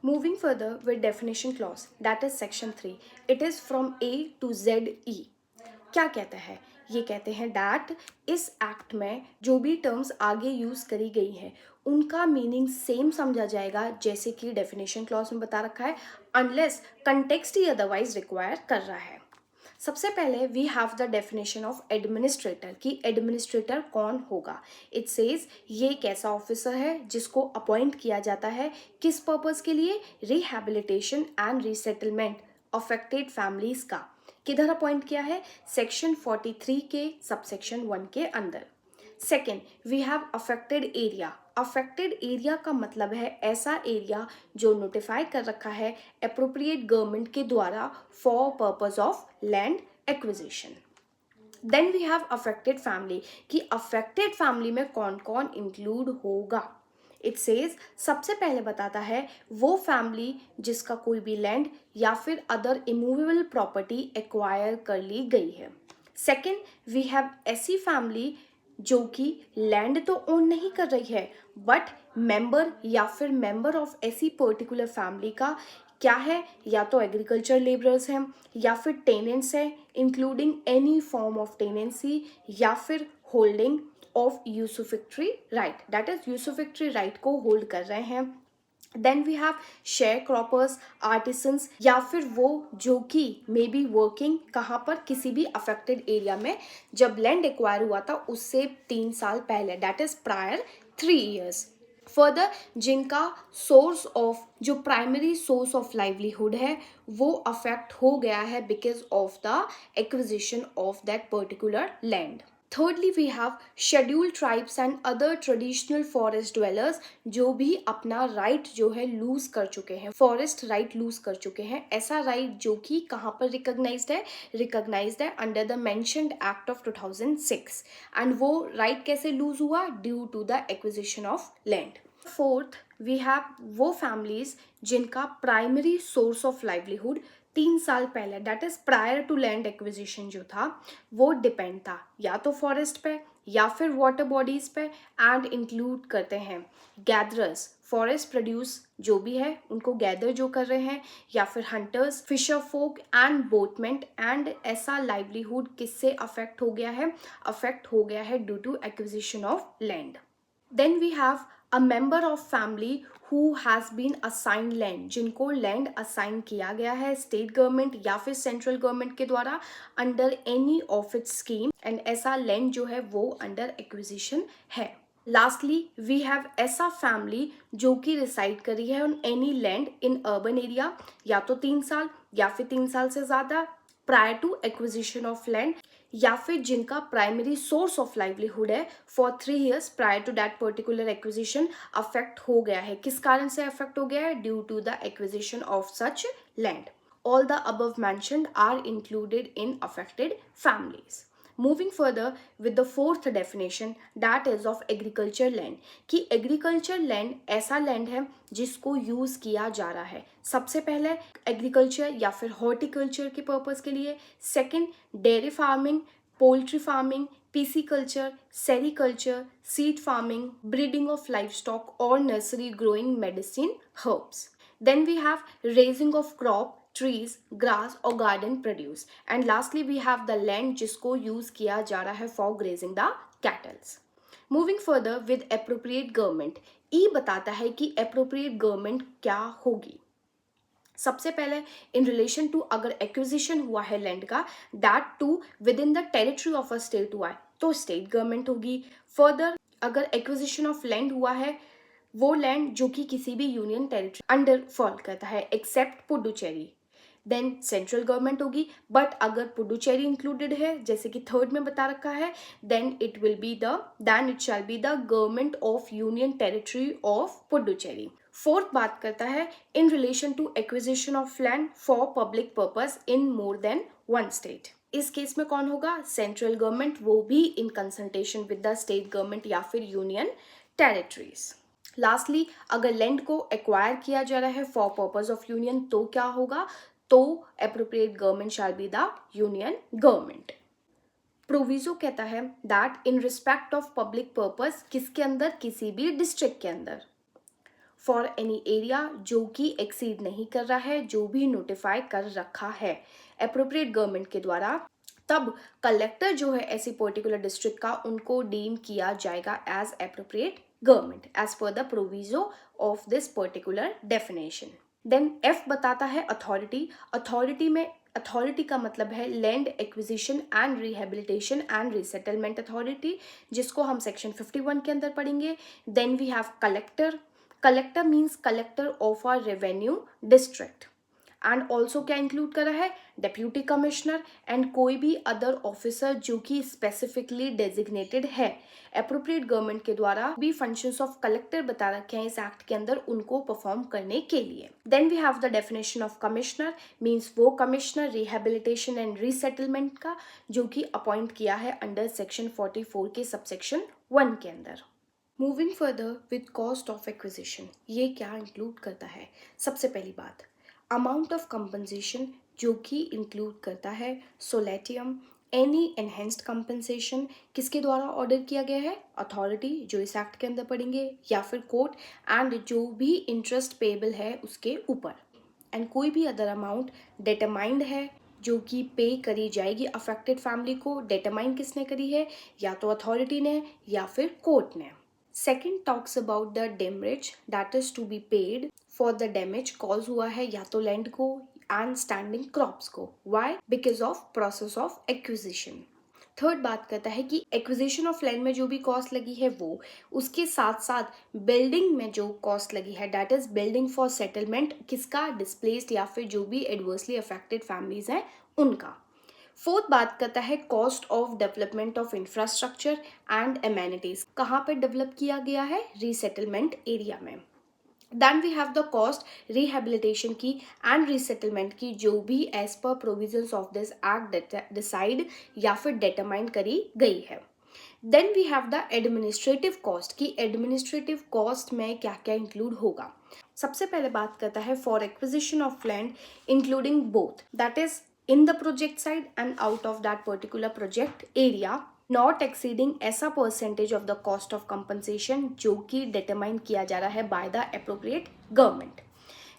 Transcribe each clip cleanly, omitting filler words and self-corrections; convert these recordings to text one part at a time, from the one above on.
Moving further with definition clause, that is section 3. It is from A to ZE. क्या कहता है? ये कहते हैं that इस एक्ट में जो भी टर्म्स आगे यूज करी गई हैं उनका मीनिंग सेम समझा जाएगा जैसे कि डेफिनेशन क्लॉज में बता रखा है, अनलेस कंटेक्स्ट ही अदरवाइज रिक्वायर कर रहा है. सबसे पहले we have the definition of administrator कि एडमिनिस्ट्रेटर कौन होगा. इट सेज ये एक ऐसा ऑफिसर है जिसको अपॉइंट किया जाता है किस पर्पस के लिए? Rehabilitation and resettlement affected families का. किधर अपॉइंट किया है? सेक्शन 43 के सबसेक्शन 1 के अंदर. Second, we have affected area. Affected area का मतलब है ऐसा एरिया जो नोटिफाई कर रखा है अप्रोप्रिएट गवर्नमेंट के द्वारा for purpose of land acquisition. Then we have affected family कि अफेक्टेड फैमिली में कौन कौन इंक्लूड होगा. इट सेज सबसे पहले बताता है वो फैमिली जिसका कोई भी लैंड या फिर अदर इमूवेबल प्रॉपर्टी एक्वायर कर ली गई है. सेकेंड, वी हैव ऐसी फैमिली जो कि लैंड तो ओन नहीं कर रही है बट मेंबर या फिर मेंबर ऑफ ऐसी पर्टिकुलर फैमिली का क्या है, या तो एग्रीकल्चर लेबरर्स हैं या फिर टेनेंट्स हैं including any form of tenancy या फिर holding of usufructuary right, that is usufructuary right को होल्ड कर रहे हैं. Then we have share croppers, artisans या फिर वो जो कि मे बी वर्किंग कहाँ पर? किसी भी अफेक्टेड एरिया में जब लैंड एक्वायर हुआ था उससे 3 साल पहले, that is prior 3 years. Further जिनका सोर्स ऑफ जो प्राइमरी सोर्स ऑफ लाइवलीहुड है वो अफेक्ट हो गया है because of the acquisition of that particular land. Thirdly, we have scheduled tribes and other traditional forest dwellers जो भी अपना राइट जो है लूज कर चुके हैं, फॉरेस्ट राइट लूज कर चुके हैं. ऐसा राइट जो कि कहाँ पर रिकॉग्नाइज्ड है? रिकॉग्नाइज्ड है under the mentioned act of 2006. And वो राइट कैसे लूज हुआ? Due to the acquisition of land. Fourth, we have वो फैमिलीज जिनका प्राइमरी सोर्स ऑफ लाइवलीहुड 3 साल पहले, that is prior to land acquisition जो था वो डिपेंड था या तो फॉरेस्ट पे या फिर वाटर बॉडीज पे. एंड इंक्लूड करते हैं गैदरर्स, फॉरेस्ट प्रोड्यूस जो भी है उनको गैदर जो कर रहे हैं, या फिर hunters, fisher folk and boatmen. And ऐसा लाइवलीहुड किससे अफेक्ट हो गया है? अफेक्ट हो गया है due to acquisition of land. Then we have a member of family who has been assigned land, जिनको लैंड असाइन किया गया है स्टेट गवर्नमेंट या फिर सेंट्रल गवर्नमेंट के द्वारा under any of its scheme. And ऐसा लैंड जो है वो अंडर एक्विजिशन है. लास्टली वी हैव ऐसा फैमिली जो कि रिसाइड करी है on any land in urban area या तो 3 साल या फिर 3 साल से ज़्यादा prior to acquisition of land, या फिर जिनका प्राइमरी सोर्स ऑफ लाइवलीहुड है for 3 years prior to that particular acquisition affect हो गया है. किस कारण से अफेक्ट हो गया है? Due to the acquisition of such land. All the above mentioned are included in affected families. Moving further with the fourth definition, that is of agriculture land कि agriculture land ऐसा land है जिसको use किया जा रहा है सबसे पहले एग्रीकल्चर या फिर हॉर्टिकल्चर के पर्पस के लिए. Second, dairy farming, poultry farming, pisciculture, sericulture, seed farming, breeding of livestock or nursery growing medicine herbs. Then we have raising of crop, trees, grass or garden produce. And lastly we have the land जिसको use किया जा रहा है for grazing the cattle. Moving further with appropriate government, E बताता है कि appropriate government क्या होगी. सबसे पहले इन रिलेशन टू अगर एक्विजिशन हुआ है लैंड का, that too within the territory of a state हुआ है तो स्टेट गवर्नमेंट होगी. फर्दर अगर एक्विजिशन ऑफ लैंड हुआ है वो लैंड जो कि किसी भी यूनियन टेरिटरी अंडर फॉल करता है except Puducherry, then central government होगी. बट अगर पुडुचेरी इंक्लूडेड है जैसे कि थर्ड में बता रखा है, then it shall be the government of union territory of Puducherry. Fourth बात करता है in relation to acquisition of land for public purpose in more than one state. इस केस में कौन होगा? सेंट्रल गवर्नमेंट, वो भी in consultation with the state government या फिर यूनियन टेरिटरीज. लास्टली अगर लैंड को एक्वायर किया जा रहा है फॉर पर्पस ऑफ यूनियन तो क्या होगा? तो appropriate government shell be the union government. Proviso कहता है that in respect of public purpose किसके अंदर? किसी भी डिस्ट्रिक्ट के अंदर. फॉर एनी एरिया जो कि एक्सीड नहीं कर रहा है, जो भी नोटिफाई कर रखा है एप्रोप्रिएट गवर्नमेंट के द्वारा, तब कलेक्टर जो है ऐसी पर्टिकुलर डिस्ट्रिक्ट का उनको डीम किया जाएगा as appropriate government as per the proviso of this particular definition. Then F बताता है अथॉरिटी। अथॉरिटी का मतलब है land acquisition and rehabilitation and resettlement authority, जिसको हम सेक्शन 51 के अंदर पढ़ेंगे। Then we have collector. Collector means collector of a revenue district. And also क्या इंक्लूड करा है, डेप्यूटी कमिश्नर एंड कोई भी अदर ऑफिसर जो कि स्पेसिफिकली डेजिग्नेटेड है एप्रोप्रिएट गवर्नमेंट के द्वारा भी फंक्शंस ऑफ कलेक्टर बता रखे हैं इस एक्ट के अंदर उनको परफॉर्म करने के लिए। Then we have the definition of commissioner, means वो कमिश्नर रिहेबिलिटेशन एंड रीसेटलमेंट का जो कि अपॉइंट किया है अंडर सेक्शन 44 के सबसेक्शन 1 के अंदर। Moving further with cost of acquisition, ये क्या इंक्लूड करता है? सबसे पहली बात अमाउंट ऑफ कंपनसेशन जो कि इंक्लूड करता है सोलेटियम, एनी एनहेंस्ड कंपनसेशन किसके द्वारा ऑर्डर किया गया है, अथॉरिटी जो इस एक्ट के अंदर पढ़ेंगे, या फिर कोर्ट, एंड जो भी इंटरेस्ट पेबल है उसके ऊपर, एंड कोई भी अदर अमाउंट डिटरमाइंड है जो कि पे करी जाएगी अफेक्टेड फैमिली को। डिटरमाइन किसने करी है, या तो अथॉरिटी ने या फिर कोर्ट ने। Second talks about the damage that is to be paid for the damage cause हुआ है या तो लैंड को एंड स्टैंडिंग क्रॉप्स को। Why? Because of process of acquisition. Third बात करता है कि एक्विजिशन ऑफ लैंड में जो भी कॉस्ट लगी है वो, उसके साथ साथ बिल्डिंग में जो कॉस्ट लगी है that is building for settlement किसका, डिस्प्लेस्ड या फिर जो भी एडवर्सली अफेक्टेड फैमिलीज हैं उनका। फोर्थ बात करता है cost of development of infrastructure and amenities, कहाँ पे डेवलप किया गया है, रीसेटलमेंट एरिया में। Then we have the cost rehabilitation की एंड रीसेटलमेंट की जो भी as per provisions of this act decide या फिर डिटरमाइन करी गई है। Then we have the administrative cost की एडमिनिस्ट्रेटिव कॉस्ट में क्या क्या इंक्लूड होगा। सबसे पहले बात करता है for acquisition of land including both that is in the project side and out of that particular project area not exceeding ऐसा percentage of the cost of compensation जो कि determine किया जा रहा है by the appropriate government।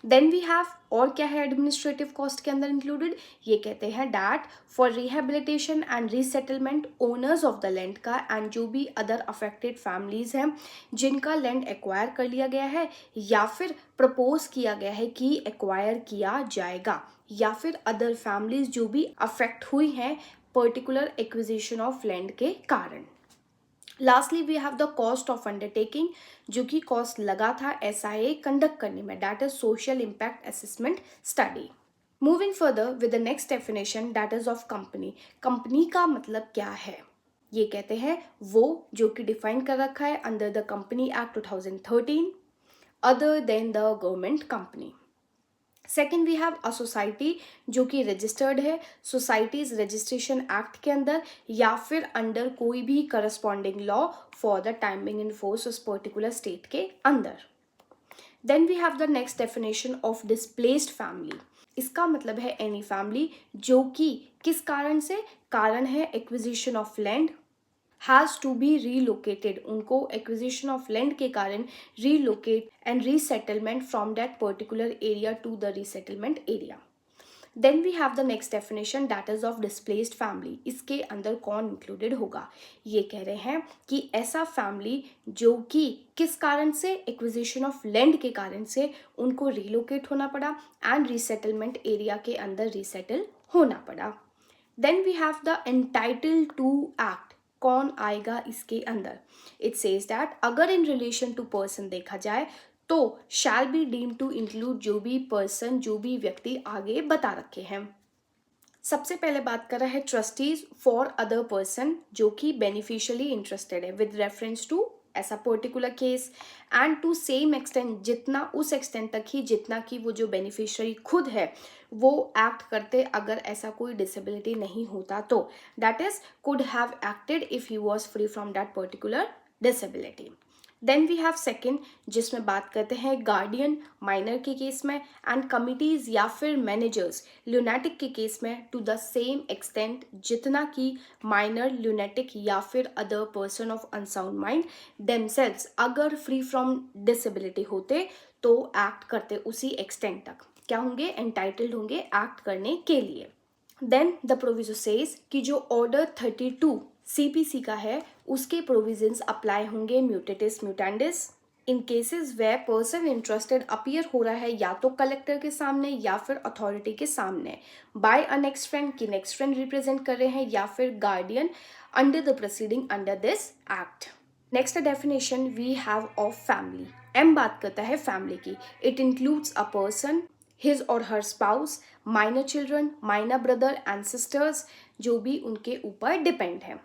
Then we have और क्या है एडमिनिस्ट्रेटिव कॉस्ट के अंदर इंक्लूडेड, ये कहते हैं that for rehabilitation and resettlement owners of the land का एंड जो भी अदर अफेक्टेड फैमिलीज हैं जिनका लैंड एक्वायर कर लिया गया है या फिर प्रपोज किया गया है कि एक्वायर किया जाएगा, या फिर अदर फैमिलीज जो भी अफेक्ट हुई हैं पर्टिकुलर एक्विजिशन ऑफ लैंड के कारण। Lastly we have the cost of undertaking जो कि कॉस्ट लगा था SIA कंडक्ट करने में that is social impact assessment study. Moving further with the next definition that is of company. Company का मतलब क्या है, ये कहते हैं वो जो कि डिफाइन कर रखा है under the company act 2013 other than the government company. Second we have a society जो कि रजिस्टर्ड है सोसाइटीज रजिस्ट्रेशन एक्ट के अंदर या फिर अंडर कोई भी corresponding law for the timing in force उस पर्टिकुलर स्टेट के अंदर। Then we have the next definition of displaced family. इसका मतलब है एनी फैमिली जो कि किस कारण से, कारण है acquisition of land has to be relocated, उनको एक्विजिशन ऑफ लैंड के कारण relocate and resettlement from that particular area to the resettlement area. Then we have the next definition that is of displaced family. इसके अंदर कौन included होगा, ये कह रहे हैं कि ऐसा फैमिली जो कि किस कारण से, एक्विजिशन ऑफ लैंड के कारण से उनको रीलोकेट होना पड़ा एंड रीसेटलमेंट एरिया के अंदर रीसेटल होना पड़ा। Then we have the entitle to act, कौन आएगा इसके अंदर, इट सेज दैट अगर इन रिलेशन टू पर्सन देखा जाए तो shall be deem to include जो भी पर्सन जो भी व्यक्ति आगे बता रखे हैं। सबसे पहले बात कर रहा है ट्रस्टीज फॉर अदर पर्सन जो कि बेनिफिशियली इंटरेस्टेड है विद रेफरेंस टू ऐसा particular case and to same extent, जितना उस एक्सटेंट तक ही जितना कि वो जो बेनिफिशियरी खुद है वो एक्ट करते अगर ऐसा कोई डिसेबिलिटी नहीं होता तो, that is could have acted if he was free from that particular disability. Then we have second जिसमें बात करते हैं गार्डियन माइनर के केस में एंड कमिटीज या फिर मैनेजर्स ल्यूनेटिक के केस में टू द सेम एक्सटेंट जितना कि माइनर ल्यूनेटिक या फिर other person of unsound mind themselves अगर फ्री फ्रॉम डिसेबिलिटी होते तो एक्ट करते उसी एक्सटेंट तक क्या होंगे, एंटाइटल्ड होंगे एक्ट करने के लिए। देन द प्रोविजो सेज कि जो ऑर्डर 32 सीपीसी का है उसके प्रोविजंस अप्लाई होंगे म्यूटेटिस म्यूटेंडिस इन केसेस वे पर्सन इंटरेस्टेड अपीयर हो रहा है या तो कलेक्टर के सामने या फिर अथॉरिटी के सामने बाय अ नेक्स्ट फ्रेंड की नेक्स्ट फ्रेंड रिप्रेजेंट कर रहे हैं या फिर guardian under the proceeding under this act. Next definition we have of family. एम बात करता है फैमिली की। It includes a person, his और her spouse, minor children, minor brother and sisters जो भी उनके ऊपर डिपेंड है।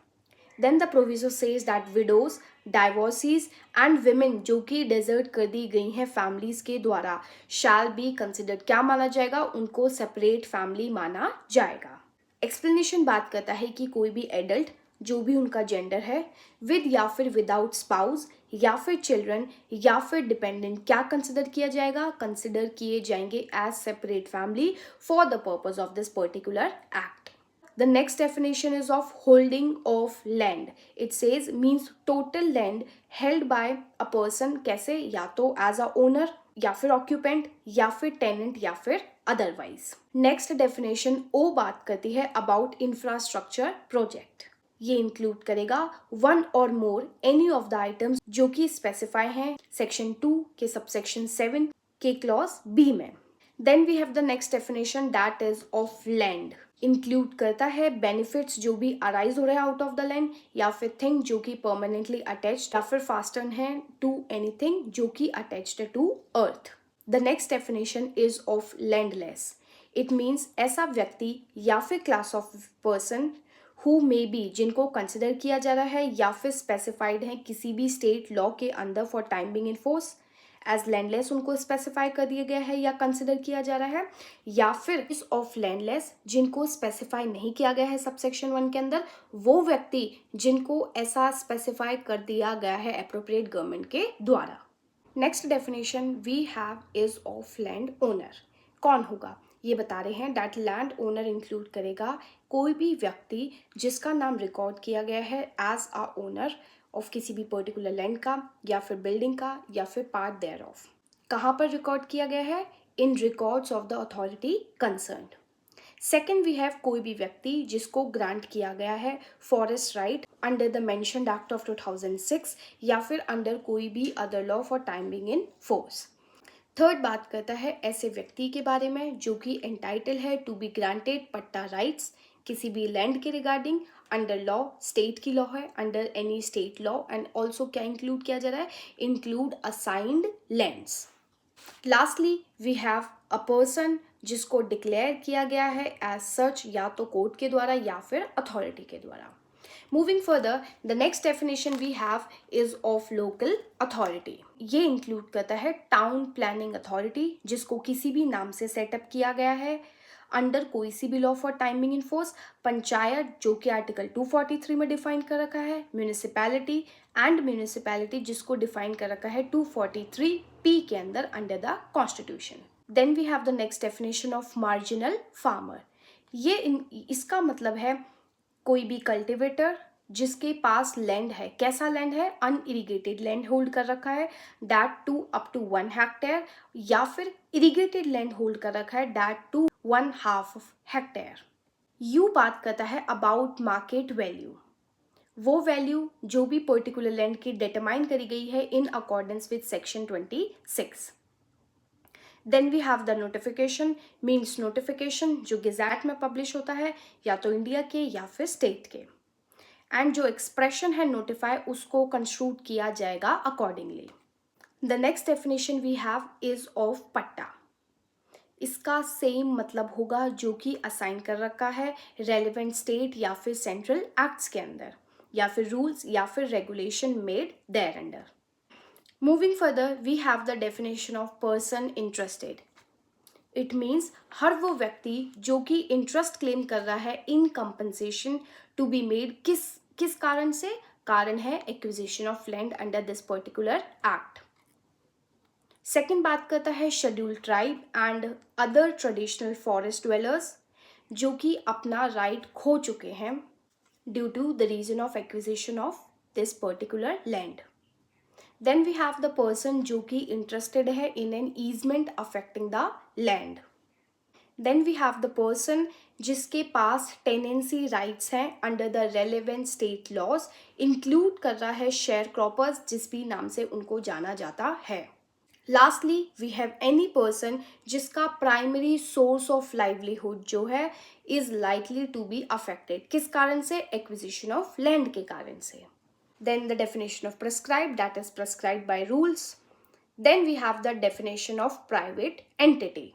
Then the proviso says that widows, divorcees and women जो कि डेजर्ट कर दी गई हैं फैमिलीज के द्वारा शैल बी कंसिडर्ड क्या माना जाएगा, उनको सेपरेट फैमिली माना जाएगा। एक्सप्लेनेशन बात करता है कि कोई भी एडल्ट जो भी उनका जेंडर है विद या फिर विदाउट स्पाउस या फिर चिल्ड्रन या फिर डिपेंडेंट क्या कंसिडर किया जाएगा, कंसिडर किए जाएंगे as separate family for the purpose of this particular act. The next definition is of holding of land. It says means total land held by a person कैसे, या तो as a owner या फिर occupant या फिर tenant या फिर otherwise. Next definition O बात करती है about infrastructure project. ये इंक्लूड करेगा वन और more any of the items जो कि स्पेसिफाई हैं सेक्शन 2 के सबसेक्शन 7 के क्लॉज बी में। Then we have the next definition that is of land. Include करता है बेनिफिट्स जो भी अराइज हो रहे हैं आउट ऑफ द लैंड या फिर थिंग जो कि परमानेंटली अटैच्ड या फिर फास्टन है टू एनीथिंग जो कि attached to earth. The next definition is of landless. It means ऐसा व्यक्ति या फिर class of person who may be जिनको कंसिडर किया जा रहा है या फिर स्पेसिफाइड है किसी भी स्टेट लॉ के अंदर for time being in force as landless उनको स्पेसिफाई कर दिया गया है या कंसिडर किया जा रहा है, या फिर इस ऑफ लैंडलेस जिनको स्पेसिफाई नहीं किया गया है सबसेक्शन 1 के अंदर वो व्यक्ति जिनको ऐसा स्पेसिफाई कर दिया गया है एप्रोप्रिएट गवर्नमेंट के द्वारा। Next definition we have is of land owner. कौन होगा ये बता रहे हैं दैट लैंड ओनर इंक्लूड करेगा कोई भी व्यक्ति जिसका नाम रिकॉर्ड किया गया है एज अ ओनर ऑफ किसी भी पर्टिकुलर लैंड का या फिर बिल्डिंग का या फिर पार्ट देयर ऑफ। कहाँ पर रिकॉर्ड किया गया है, in records of the authority concerned. Second we have कोई भी व्यक्ति जिसको ग्रांट किया गया है forest right under the mentioned act of 2006 या फिर अंडर कोई भी other law for time being in force. Third बात करता है ऐसे व्यक्ति के बारे में जो कि एंटाइटल है to be granted patta rights किसी भी लैंड के रिगार्डिंग अंडर लॉ, स्टेट की लॉ है under any state law and also क्या इंक्लूड किया जा रहा है, include assigned lands. Lastly we have a person जिसको डिक्लेयर किया गया है एज सच या तो कोर्ट के द्वारा या फिर अथॉरिटी के द्वारा। Moving further, the next definition we have is of local authority. ये इंक्लूड करता है टाउन प्लानिंग अथॉरिटी जिसको किसी भी नाम से सेटअप किया गया है अंडर कोई सी भी law for timing in force, panchayat जो कि आर्टिकल 243 में डिफाइन कर रखा है, म्यूनिसिपैलिटी एंड म्यूनिसिपैलिटी जिसको डिफाइन कर रखा है 243 के अंदर under the constitution. Then we have the next definition of marginal farmer. ये इसका मतलब है कोई भी कल्टिवेटर जिसके पास लैंड है, कैसा लैंड है, अनइरिगेटेड लैंड होल्ड कर रखा है that too up to 1 hectare या फिर इरिगेटेड लैंड होल्ड कर रखा है दैट टू 1/2 हेक्टेयर। यू बात करता है अबाउट मार्केट वैल्यू, वो वैल्यू जो भी पर्टिकुलर लैंड की डिटरमाइन करी गई है in accordance with section 26। Then we have the notification, means notification जो गेजेट में पब्लिश होता है या तो इंडिया के या फिर स्टेट के, एंड जो एक्सप्रेशन है नोटिफाई उसको कंस्ट्रूड किया जाएगा accordingly. The next definition we have is of patta. इसका सेम मतलब होगा जो कि असाइन कर रखा है रेलिवेंट स्टेट या फिर सेंट्रल एक्ट्स के अंदर या फिर रूल्स या फिर regulation made there under. Moving further, we have the definition of person interested. It means हर वो व्यक्ति जो कि इंटरेस्ट क्लेम कर रहा है in compensation to be made किस कारण से, कारण है acquisition of land under this particular act. Second बात करता है scheduled tribe and other traditional forest dwellers जो कि अपना राइट खो चुके हैं due to the reason of acquisition of this particular land. Then we have the person जो कि इंटरेस्टेड है in N easement affecting the land. Then we have the person जिसके पास टेनेंसी राइट्स हैं under the relevant state laws, include कर रहा है share croppers जिस भी नाम से उनको जाना जाता है। Lastly we have any person जिसका प्राइमरी सोर्स ऑफ लाइवलीहुड जो है is likely to be affected, किस कारण से? एक्विजिशन ऑफ लैंड के कारण से। Then the definition of prescribe, that is prescribe by rules. Then we have the definition of private entity.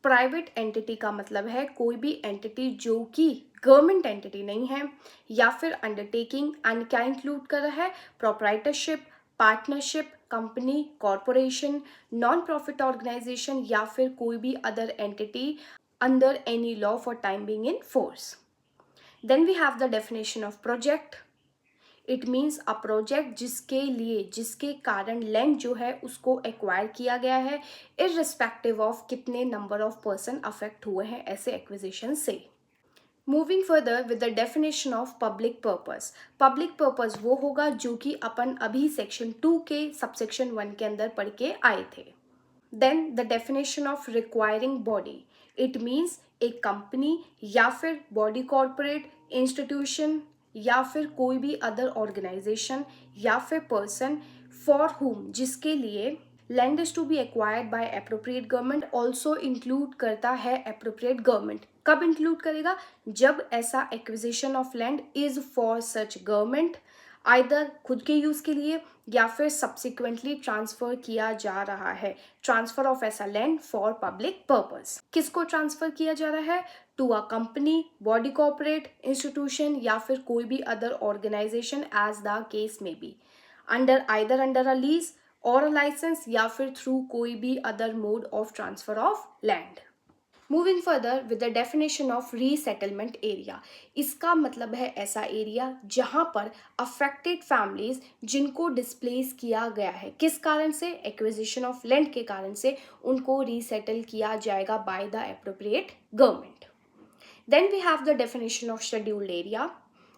Private entity का मतलब है कोई भी एंटिटी जो कि गवर्नमेंट एंटिटी नहीं है या फिर अंडरटेकिंग, एंड क्या इंक्लूड कर रहा है? Proprietorship, partnership, company, corporation, non profit organisation या फिर कोई भी other entity under any law for time being in force. Then we have the definition of project. It means a project जिसके लिए, जिसके कारण लैंड जो है उसको एक्वायर किया गया है इररिस्पेक्टिव ऑफ कितने नंबर ऑफ पर्सन अफेक्ट हुए हैं ऐसे एक्विजिशन से। Moving further with the definition of public purpose. Public purpose वो होगा जो कि अपन अभी सेक्शन 2 के सबसेक्शन 1 के अंदर पढ़ के आए थे। Then the definition of requiring body. It means एक कंपनी या फिर बॉडी, कॉर्पोरेट, इंस्टीट्यूशन या फिर कोई भी अदर ऑर्गेनाइजेशन या फिर पर्सन फॉर हुम, जिसके लिए land is to be acquired by appropriate government, also include करता है एप्रोप्रिएट गवर्नमेंट। कब इंक्लूड करेगा? जब ऐसा acquisition of land is for such government, either खुद के यूज के लिए या फिर सब्सिक्वेंटली ट्रांसफर किया जा रहा है। ट्रांसफर ऑफ ऐसा लैंड फॉर पब्लिक पर्पस। किसको ट्रांसफर किया जा रहा है? To a company, body, corporate, institution या फिर कोई भी other organisation as the case में बी, अंडर अ लीज और अ लाइसेंस या फिर थ्रू कोई भी other mode of transfer of land. Moving further with the definition of resettlement area. इसका मतलब है ऐसा एरिया जहां पर अफेक्टेड फैमिलीज जिनको डिस्प्लेस किया गया है, किस कारण से? एक्विजिशन ऑफ लैंड के कारण से, उनको रीसेटल किया जाएगा by the appropriate government. Then we have the definition of scheduled area.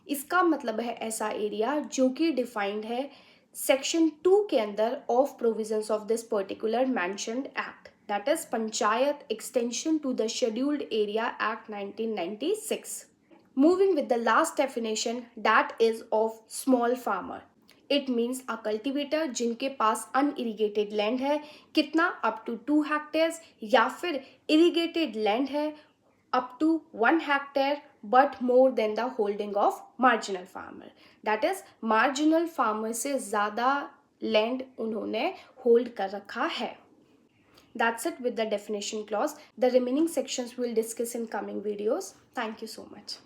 इसका मतलब है ऐसा एरिया जो कि डिफाइंड है सेक्शन 2 के अंदर of provisions of this particular mentioned act, that is Panchayat Extension to the Scheduled Area Act 1996. Moving with the last definition, that is of small farmer. It means a cultivator जिनके पास unirrigated land है, कितना? up to 2 hectares, या फिर irrigated land है up to 1 hectare but more than the holding of marginal farmer. That is marginal farmer से ज़्यादा land उन्होंने hold कर रखा है। That's it with the definition clause. The remaining sections we'll discuss in coming videos. Thank you so much.